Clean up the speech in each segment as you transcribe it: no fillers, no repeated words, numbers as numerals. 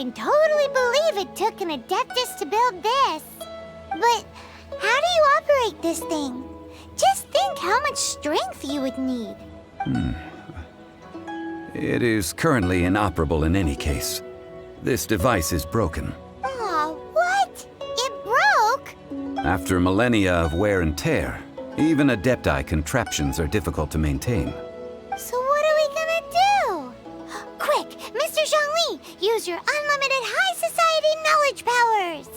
can totally believe it took an Adeptus to build this. But how do you operate this thing? Just think how much strength you would need. It is currently inoperable in any case. This device is broken. Aw, what? It broke? After millennia of wear and tear, even Adepti contraptions are difficult to maintain. So what are we gonna do? Quick, Mr. Zhongli, use your unlimited high society knowledge powers!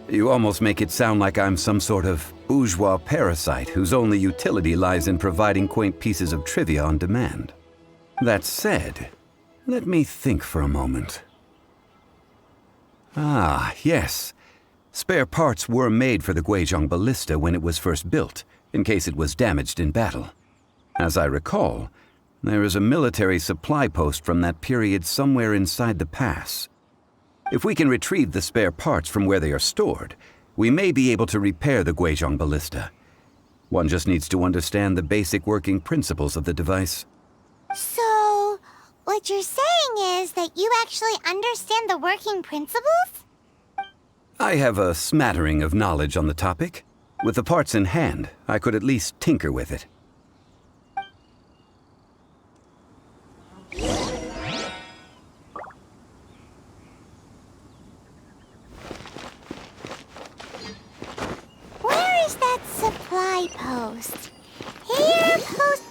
You almost make it sound like I'm some sort of bourgeois parasite whose only utility lies in providing quaint pieces of trivia on demand. That said, let me think for a moment. Ah, yes. Spare parts were made for the Guizhong Ballista when it was first built, in case it was damaged in battle. As I recall, there is a military supply post from that period somewhere inside the pass. If we can retrieve the spare parts from where they are stored, we may be able to repair the Guizhong Ballista. One just needs to understand the basic working principles of the device. So, what you're saying is that you actually understand the working principles? I have a smattering of knowledge on the topic. With the parts in hand, I could at least tinker with it. Where is that supply post? Here, post...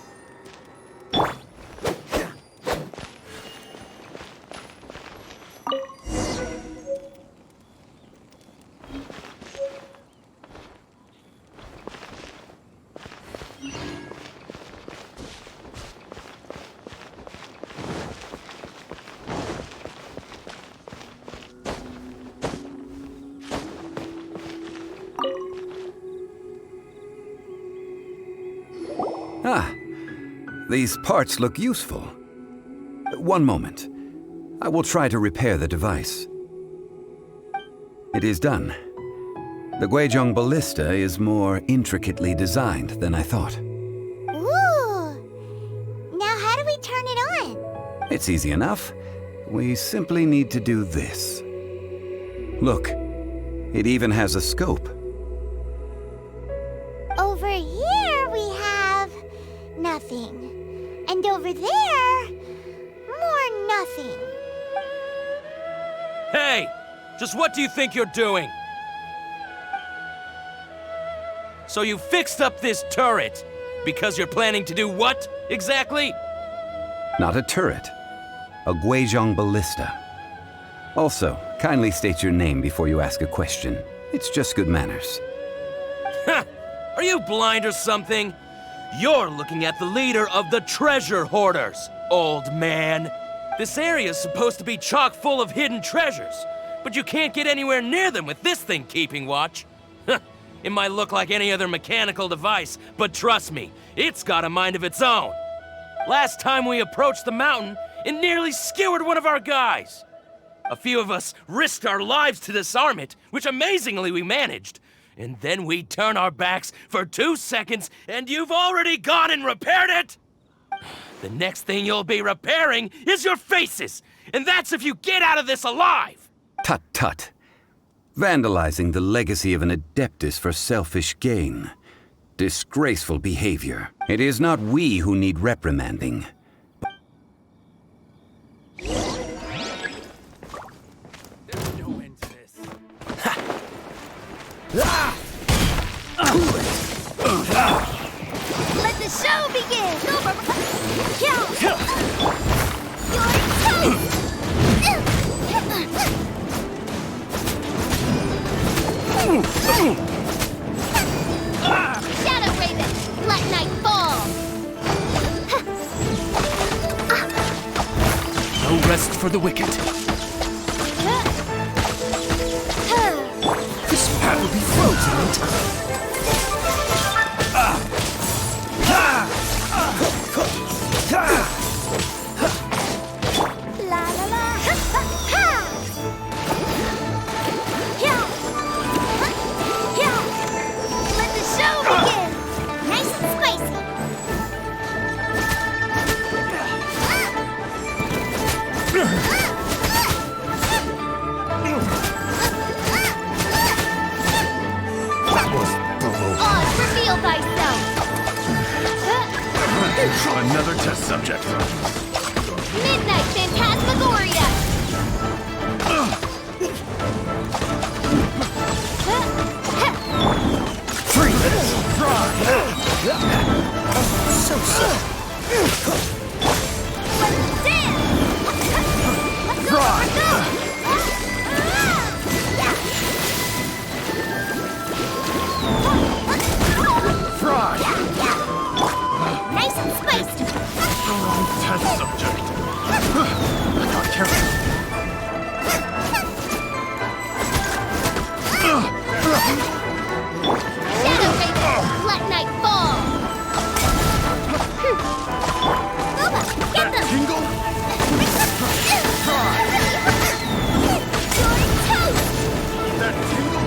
Ah, these parts look useful. One moment. I will try to repair the device. It is done. The Guizhong Ballista is more intricately designed than I thought. Ooh! Now how do we turn it on? It's easy enough. We simply need to do this. Look, it even has a scope. Over here we have... nothing. And over there... more nothing. Hey! Just what do you think you're doing? So you fixed up this turret because you're planning to do what, exactly? Not a turret. A Guizhong Ballista. Also, kindly state your name before you ask a question. It's just good manners. Ha! Are you blind or something? You're looking at the leader of the treasure hoarders, old man. This area's supposed to be chock full of hidden treasures, but you can't get anywhere near them with this thing keeping watch. It might look like any other mechanical device, but trust me, it's got a mind of its own. Last time we approached the mountain, it nearly skewered one of our guys. A few of us risked our lives to disarm it, which amazingly we managed. And then we turn our backs for 2 seconds, and you've already gone and repaired it! The next thing you'll be repairing is your faces, and that's if you get out of this alive! Tut tut. Vandalizing the legacy of an Adeptus for selfish gain. Disgraceful behavior. It is not we who need reprimanding. There's no end to this. Let the show begin! Shadow Raven, let night fall! No rest for the wicked. This path will be frozen in time. La la la! Ha ha ha! Yeah! Yeah! Let the show begin! Nice and spicy! Another test subject. Midnight Phantasmagoria! Freeze! Fry! So sad. Dance! Fry! Fry! Nice and spicy! Wrong test subject. I got careful. Shadow Raven, let night fall! Get them! Tingle? Fry! You're toast! That tingle?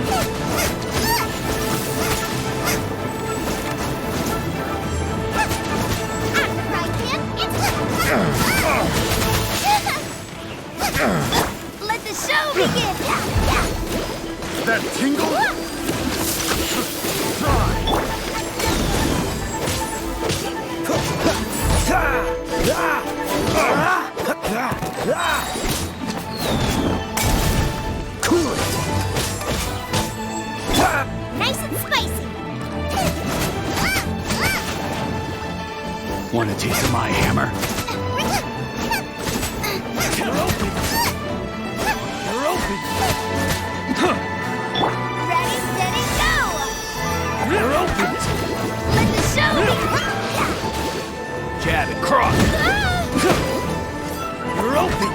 Let the show begin! That tingle? Fry! Cool it! Nice and spicy! Want a taste of my hammer? You're open! You're open! Ready, steady, go! You're open! Let the show begin! Jab and cross! You're open!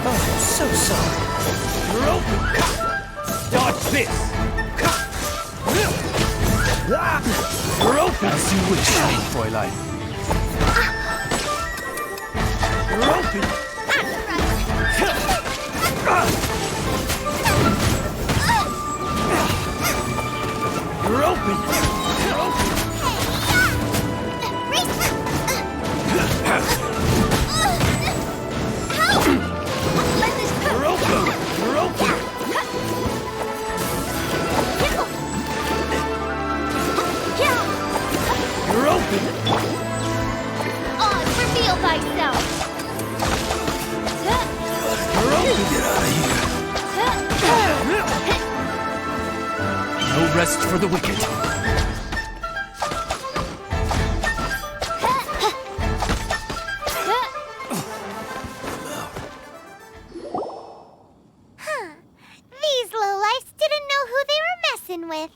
Oh, so sorry. You're open! Dodge this! You're open! As you wish, Fräulein. You're open! You're open! You're open! You're open! You're open! You're open! On, reveal thyself! You're open! Get out of here! No rest for the wicked. These lowlifes didn't know who they were messing with.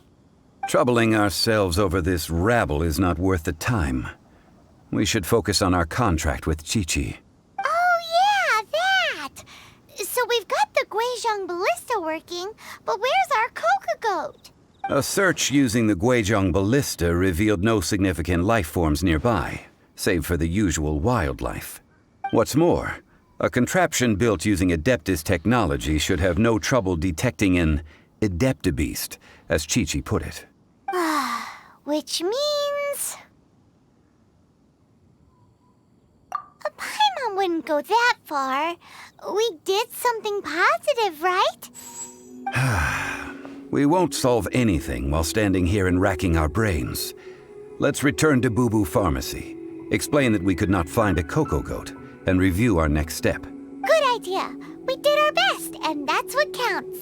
Troubling ourselves over this rabble is not worth the time. We should focus on our contract with Chi-Chi. Oh yeah, that! So we've got the Guizhong Ballista working, but where's our Coca Goat? A search using the Guizhong Ballista revealed no significant life forms nearby, save for the usual wildlife. What's more, a contraption built using Adeptus technology should have no trouble detecting an Adeptabeast, as Chi-Chi put it. Which means... Paimon wouldn't go that far. We did something positive, right? We won't solve anything while standing here and racking our brains. Let's return to Boo Boo Pharmacy, explain that we could not find a Coco Goat, and review our next step. Good idea. We did our best, and that's what counts.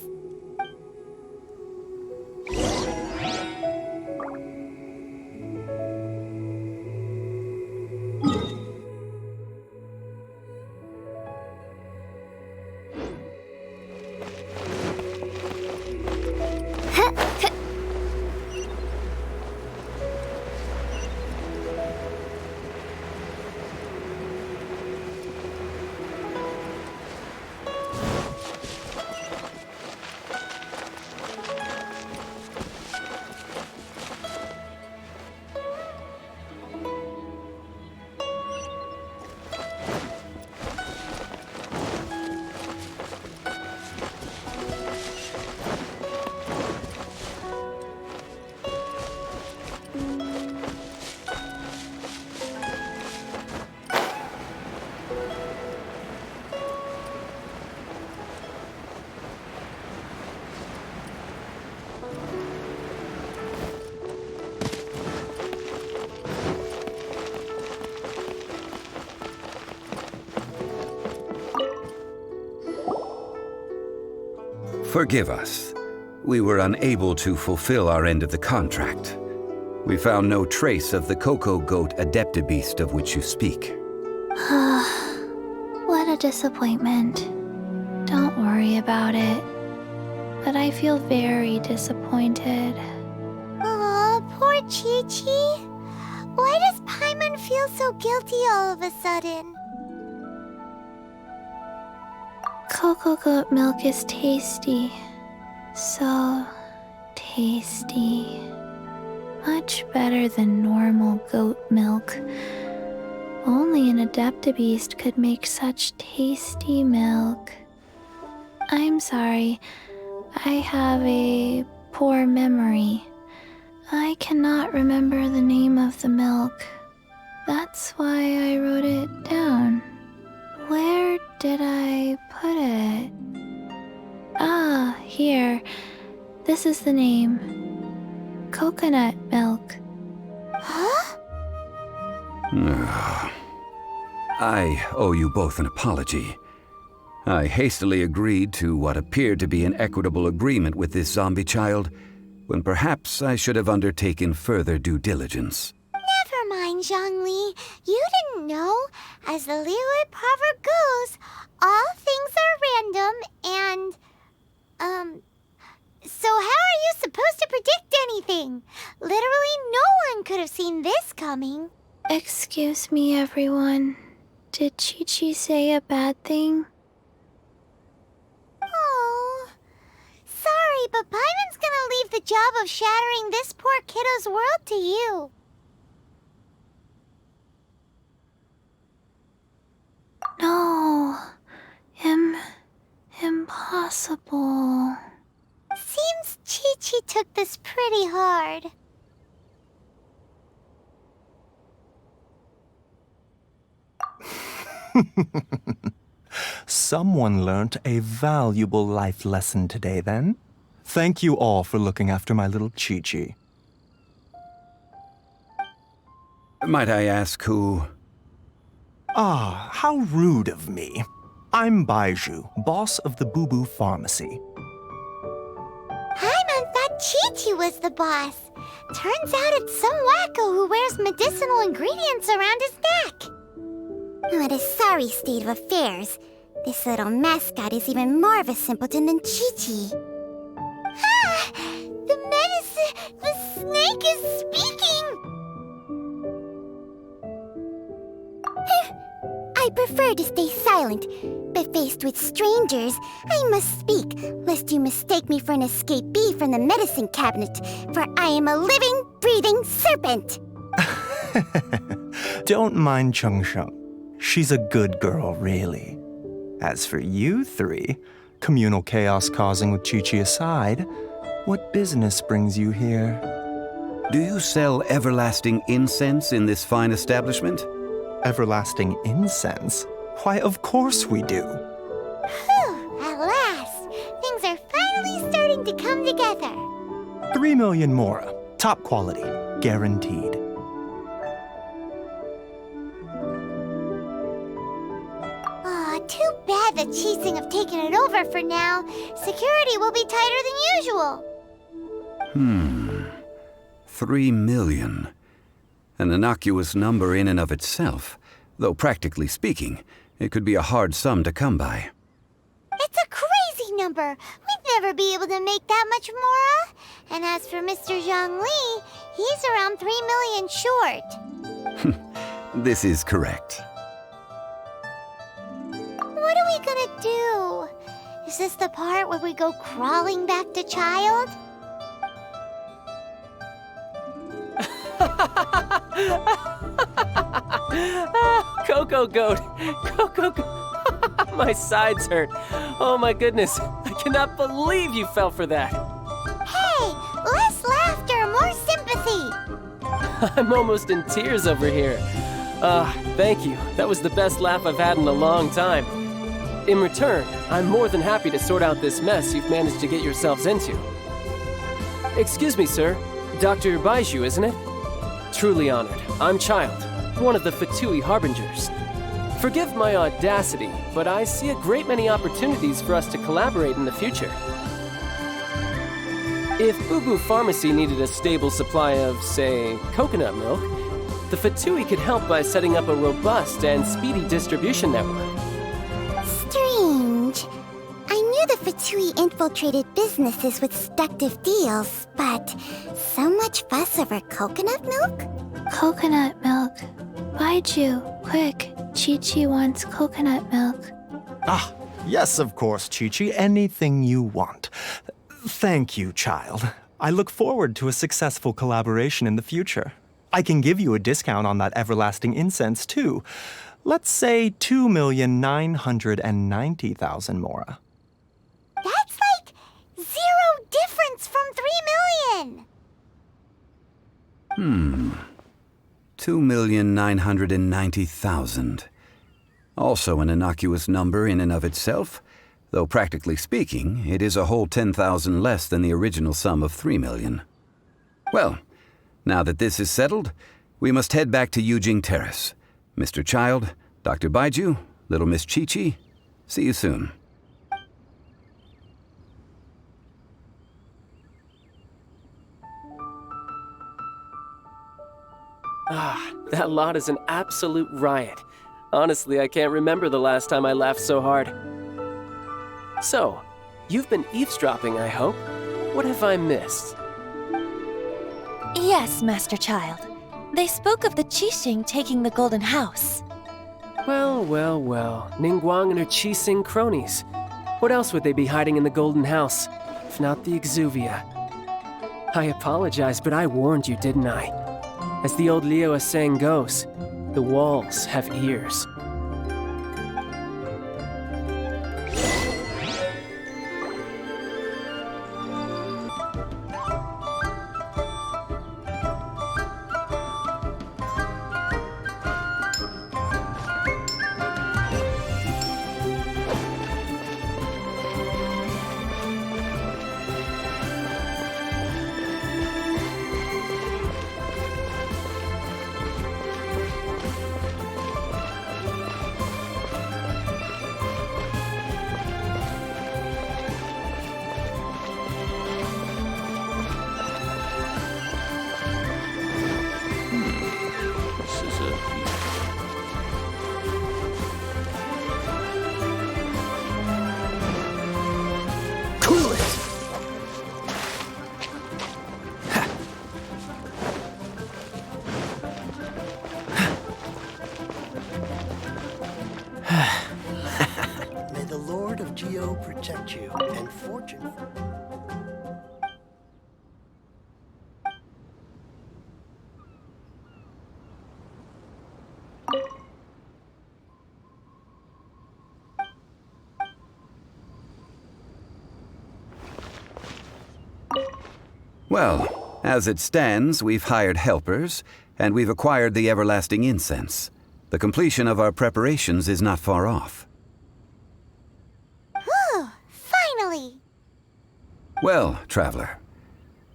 Forgive us. We were unable to fulfill our end of the contract. We found no trace of the Cocoa Goat Adeptibeast of which you speak. What a disappointment. Don't worry about it. But I feel very disappointed. Aw, poor Chi-Chi. Why does Paimon feel so guilty all of a sudden? Cocoa goat milk is tasty. So tasty. Much better than normal goat milk. Only an Adeptibeast could make such tasty milk. I'm sorry. I have a poor memory. I cannot remember the name of the milk. That's why I wrote it down. Where did I put it? Ah, here. This is the name. Coconut milk. Huh? I owe you both an apology. I hastily agreed to what appeared to be an equitable agreement with this zombie child, when perhaps I should have undertaken further due diligence. Never mind, Zhongli. You didn't know. As the Liyue proverb goes, all things are random and, so how are you supposed to predict anything? Literally no one could have seen this coming. Excuse me, everyone. Did Chi-Chi say a bad thing? Oh, sorry, but Paimon's gonna leave the job of shattering this poor kiddo's world to you. No. Impossible. Seems Chi-Chi took this pretty hard. Someone learnt a valuable life lesson today, then. Thank you all for looking after my little Chi-Chi. Might I ask who? Ah, how rude of me. I'm Baiju, boss of the Boo Boo Pharmacy. Paimon thought Chi-Chi was the boss. Turns out it's some wacko who wears medicinal ingredients around his neck. What a sorry state of affairs. This little mascot is even more of a simpleton than Chi-Chi. Ah! The snake is speaking! I prefer to stay silent, but faced with strangers, I must speak, lest you mistake me for an escapee from the medicine cabinet, for I am a living, breathing serpent! Don't mind Chung Sheng. She's a good girl, really. As for you three, communal chaos causing with Chi-Chi aside, what business brings you here? Do you sell everlasting incense in this fine establishment? Everlasting incense? Why, of course we do. Whew, at last! Things are finally starting to come together. 3 million mora. Top quality. Guaranteed. Aw, too bad the Chising have taken it over for now. Security will be tighter than usual. 3 million. An innocuous number in and of itself, though practically speaking, it could be a hard sum to come by. It's a crazy number. We'd never be able to make that much mora. And as for Mr. Zhongli, he's around 3 million short. This is correct. What are we gonna do? Is this the part where we go crawling back to child? Cocoa Goat! Cocoa Goat! My sides hurt. Oh my goodness. I cannot believe you fell for that. Hey, less laughter, more sympathy. I'm almost in tears over here. Thank you. That was the best laugh I've had in a long time. In return, I'm more than happy to sort out this mess you've managed to get yourselves into. Excuse me, sir. Dr. Baiju, isn't it? Truly honored. I'm Child, one of the Fatui Harbingers. Forgive my audacity, but I see a great many opportunities for us to collaborate in the future. If Boo Boo Pharmacy needed a stable supply of, say, coconut milk, the Fatui could help by setting up a robust and speedy distribution network. Strange. I knew the Fatui infiltrated businesses with seductive deals, but so much fuss over coconut milk? Coconut milk. Baiju, quick. Chi-Chi wants coconut milk. Ah, yes, of course, Chi-Chi. Anything you want. Thank you, child. I look forward to a successful collaboration in the future. I can give you a discount on that everlasting incense, too. Let's say 2,990,000 mora. That's like 0 difference from 3 million. 2,990,000. Also an innocuous number in and of itself, though practically speaking, it is a whole 10,000 less than the original sum of 3 million. Well, now that this is settled, we must head back to Yujing Terrace. Mr. Child, Dr. Baiju, Little Miss Chi-Chi, see you soon. Ah, that lot is an absolute riot. Honestly, I can't remember the last time I laughed so hard. So, you've been eavesdropping, I hope? What have I missed? Yes, Master Child. They spoke of the Qixing taking the Golden House. Well, Ningguang and her Qixing cronies. What else would they be hiding in the Golden House, if not the Exuvia? I apologize, but I warned you, didn't I? As the old Liyue saying goes, the walls have ears. May the Lord of Geo protect you and fortune. Well, as it stands, we've hired helpers, and we've acquired the everlasting incense. The completion of our preparations is not far off. Whew, finally! Well, traveler,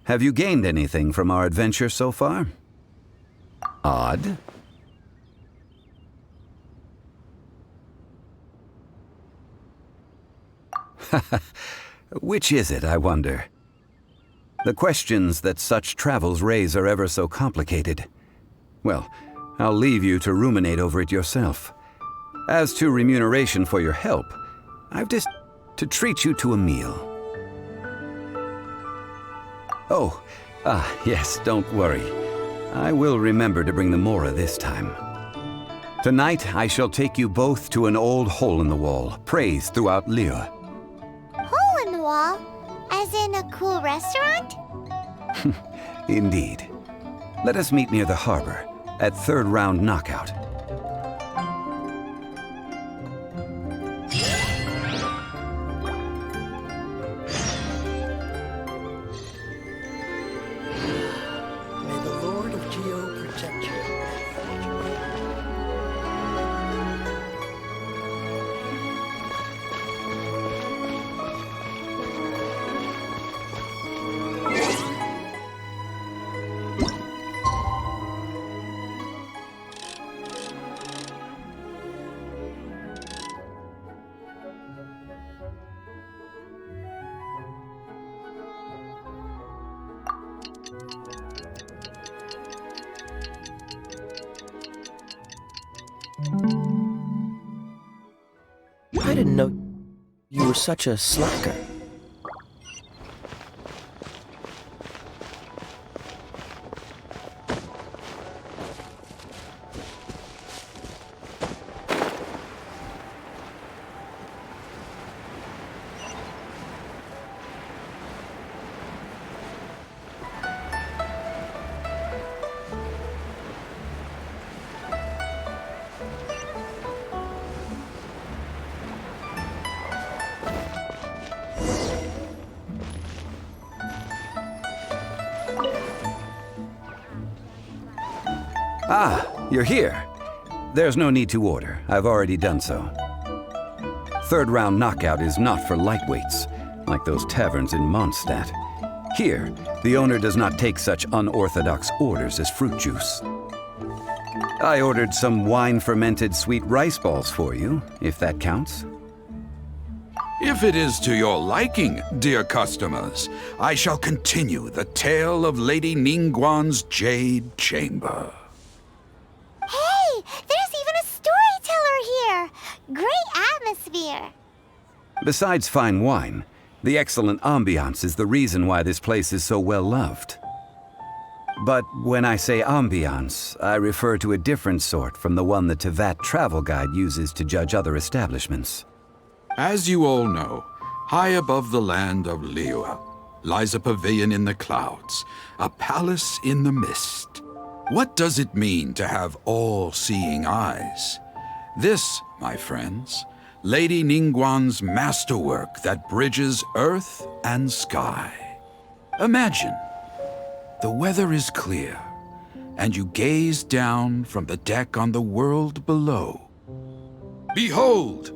have you gained anything from our adventure so far? Odd? Which is it, I wonder? The questions that such travels raise are ever so complicated. Well, I'll leave you to ruminate over it yourself. As to remuneration for your help, I've just to treat you to a meal. Oh, yes, don't worry. I will remember to bring the mora this time. Tonight, I shall take you both to an old hole in the wall, praised throughout Liyue. Hole in the wall? As in a cool restaurant? Indeed. Let us meet near the harbor, at third round knockout. May the Lord of Geo protect you and fortune. I didn't know you were such a slacker. Ah, you're here. There's no need to order. I've already done so. Third round knockout is not for lightweights, like those taverns in Mondstadt. Here, the owner does not take such unorthodox orders as fruit juice. I ordered some wine-fermented sweet rice balls for you, if that counts. If it is to your liking, dear customers, I shall continue the tale of Lady Ningguang's Jade Chamber. Hey, there's even a storyteller here! Great atmosphere! Besides fine wine, the excellent ambiance is the reason why this place is so well loved. But when I say ambiance, I refer to a different sort from the one the Tevat travel guide uses to judge other establishments. As you all know, high above the land of Liyue lies a pavilion in the clouds, a palace in the mist. What does it mean to have all-seeing eyes? This, my friends, Lady Ningguang's masterwork that bridges earth and sky. Imagine, the weather is clear, and you gaze down from the deck on the world below. Behold,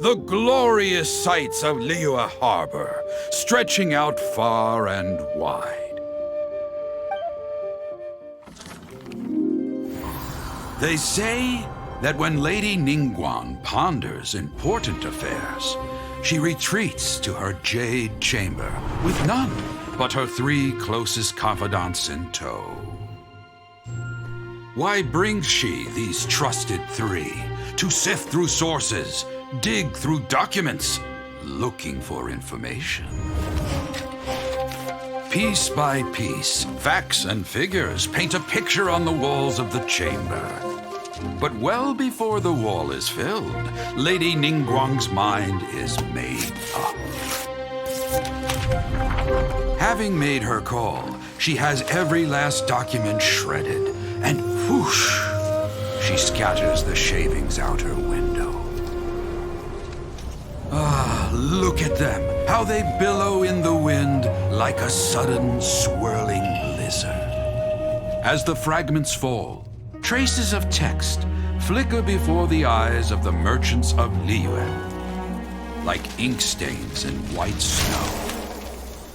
the glorious sights of Liyue Harbor, stretching out far and wide. They say that when Lady Ningguang ponders important affairs, she retreats to her jade chamber with none but her 3 closest confidants in tow. Why brings she these trusted 3 to sift through sources, dig through documents, looking for information? Piece by piece, facts and figures paint a picture on the walls of the chamber. But well before the wall is filled, Lady Ningguang's mind is made up. Having made her call, she has every last document shredded, and whoosh, she scatters the shavings out her window. Ah, look at them, how they billow in the wind like a sudden swirling blizzard. As the fragments fall, traces of text flicker before the eyes of the merchants of Liyue, like ink stains in white snow.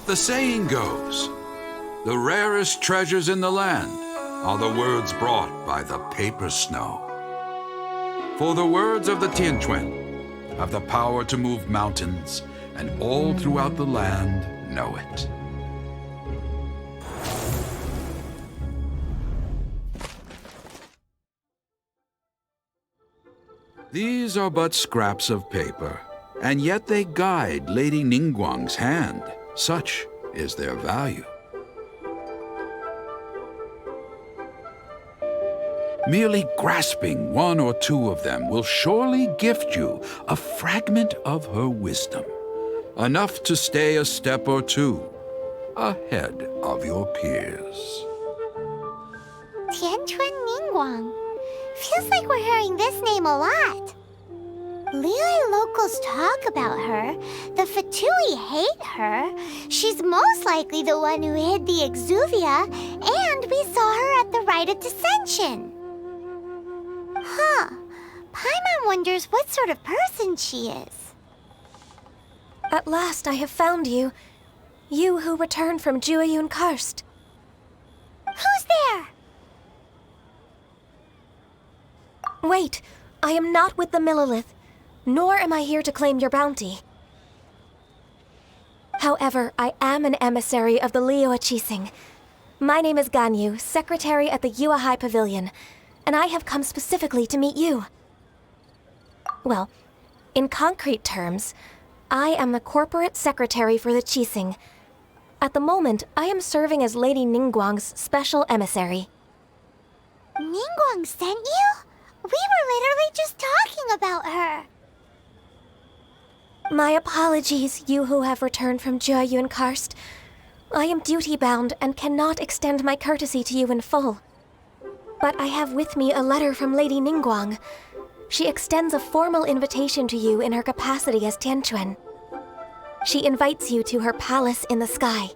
The saying goes, the rarest treasures in the land are the words brought by the paper snow. For the words of the Tianquan have the power to move mountains, and all throughout the land know it. These are but scraps of paper, and yet they guide Lady Ningguang's hand. Such is their value. Merely grasping 1 or 2 of them will surely gift you a fragment of her wisdom, enough to stay a step or 2 ahead of your peers. Tianquan Ningguang. Feels like we're hearing this name a lot. Liyue locals talk about her. The Fatui hate her. She's most likely the one who hid the Exuvia, and we saw her at the Rite of Dissension. Huh. Paimon wonders what sort of person she is. At last I have found you. You who returned from Jueyun Karst. Who's there? Wait, I am not with the Millilith, nor am I here to claim your bounty. However, I am an emissary of the Liyue Qixing. My name is Ganyu, secretary at the Yuehai Pavilion, and I have come specifically to meet you. Well, In concrete terms, I am the corporate secretary for the Qixing. At the moment, I am serving as Lady Ningguang's special emissary. Ningguang sent you? We were literally just talking about her. My apologies, you who have returned from Jiayuan Karst. I am duty-bound and cannot extend my courtesy to you in full. But I have with me a letter from Lady Ningguang. She extends a formal invitation to you in her capacity as Tianquan. She invites you to her palace in the sky.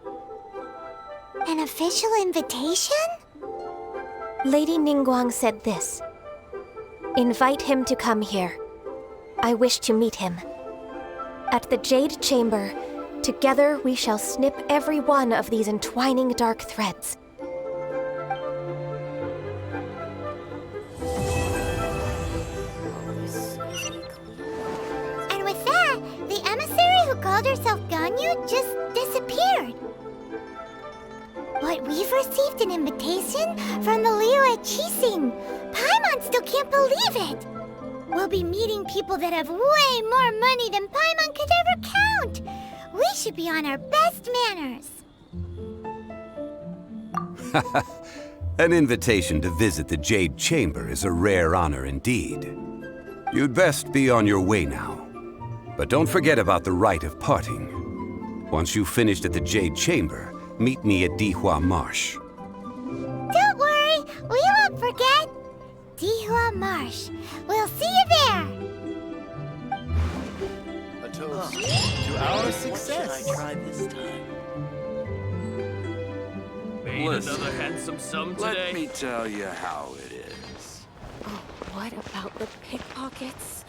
An official invitation? Lady Ningguang said this. Invite him to come here. I wish to meet him. At the Jade Chamber, together we shall snip every one of these entwining dark threads. And with that, the emissary who called herself Ganyu just disappeared. But we've received an invitation from the Liyue Qixing. Paimon still can't believe it. We'll be meeting people that have way more money than Paimon could ever count. We should be on our best manners. An invitation to visit the Jade Chamber is a rare honor indeed. You'd best be on your way now. But don't forget about the rite of parting. Once you've finished at the Jade Chamber, meet me at Dihua Marsh. Don't worry, we won't forget. Dihua Marsh. We'll see you there. A toast to our success. What should I try this time? Made another handsome sum today. Let me tell you how it is. Oh, what about the pickpockets?